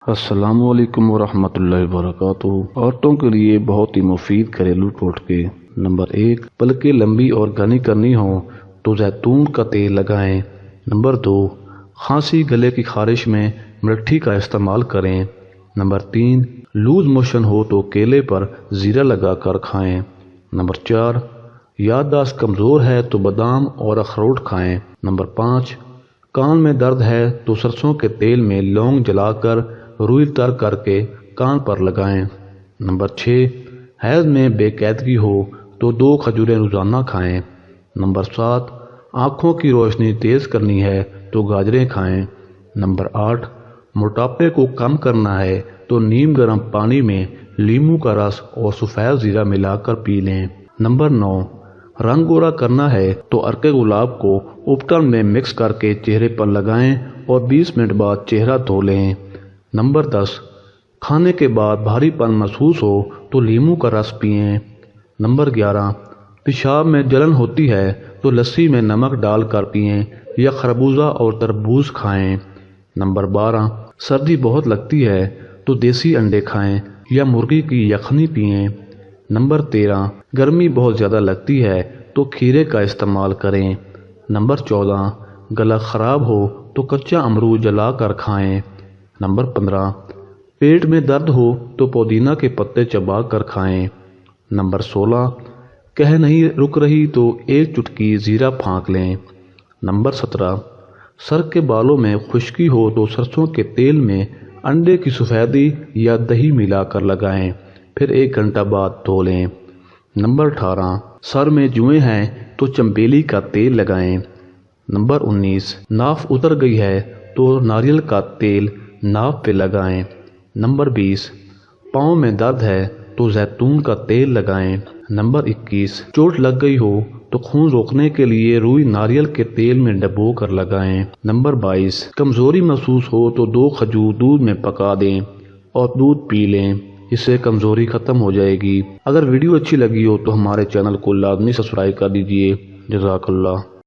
السلام علیکم ورحمۃ اللہ وبرکاتہ۔ عورتوں کے لیے بہت ہی مفید گھریلو ٹوٹکے۔ نمبر 1، پلکیں لمبی اور گھنی کرنی ہوں تو زیتون کا تیل لگائیں۔ نمبر 2، کھانسی گلے کی خارش میں مرٹھی کا استعمال کریں۔ نمبر 3، لوز موشن ہو تو کیلے پر زیرہ لگا کر کھائیں۔ نمبر 4، یادداشت کمزور ہے تو بادام اور اخروٹ کھائیں۔ نمبر 5، کان میں درد ہے تو سرسوں کے تیل میں لونگ جلا کر روئی تر کر کے کان پر لگائیں۔ نمبر 6، حیض میں بے قاعدگی ہو تو 2 کھجوریں روزانہ کھائیں۔ نمبر 7، آنکھوں کی روشنی تیز کرنی ہے تو گاجریں کھائیں۔ نمبر 8، موٹاپے کو کم کرنا ہے تو نیم گرم پانی میں لیموں کا رس اور سفید زیرہ ملا کر پی لیں۔ نمبر 9، رنگ گورا کرنا ہے تو عرق گلاب کو اپٹن میں مکس کر کے چہرے پر لگائیں اور 20 منٹ بعد چہرہ دھو لیں۔ نمبر 10، کھانے کے بعد بھاری پن محسوس ہو تو لیموں کا رس پئیں۔ نمبر 11، پیشاب میں جلن ہوتی ہے تو لسی میں نمک ڈال کر پئیں یا خربوزہ اور تربوز کھائیں۔ نمبر 12، سردی بہت لگتی ہے تو دیسی انڈے کھائیں یا مرغی کی یخنی پئیں۔ نمبر 13، گرمی بہت زیادہ لگتی ہے تو کھیرے کا استعمال کریں۔ نمبر 14، گلا خراب ہو تو کچا امرود جلا کر کھائیں۔ نمبر 15، پیٹ میں درد ہو تو پودینہ کے پتے چبا کر کھائیں۔ نمبر 16، کہہ نہیں رک رہی تو 1 چٹکی زیرہ پھانک لیں۔ نمبر 17، سر کے بالوں میں خشکی ہو تو سرسوں کے تیل میں انڈے کی سفیدی یا دہی ملا کر لگائیں، پھر 1 گھنٹہ بعد دھو لیں۔ نمبر 18، سر میں جوئیں ہیں تو چنبیلی کا تیل لگائیں۔ نمبر 19، ناف اتر گئی ہے تو ناریل کا تیل ناف پہ لگائیں۔ نمبر 20، پاؤں میں درد ہے تو زیتون کا تیل لگائیں۔ نمبر 21، چوٹ لگ گئی ہو تو خون روکنے کے لیے روئی ناریل کے تیل میں ڈبو کر لگائیں۔ نمبر 22، کمزوری محسوس ہو تو 2 کھجور دودھ میں پکا دیں اور دودھ پی لیں، اس سے کمزوری ختم ہو جائے گی۔ اگر ویڈیو اچھی لگی ہو تو ہمارے چینل کو لازمی سبسکرائب کر دیجیے۔ جزاک اللہ۔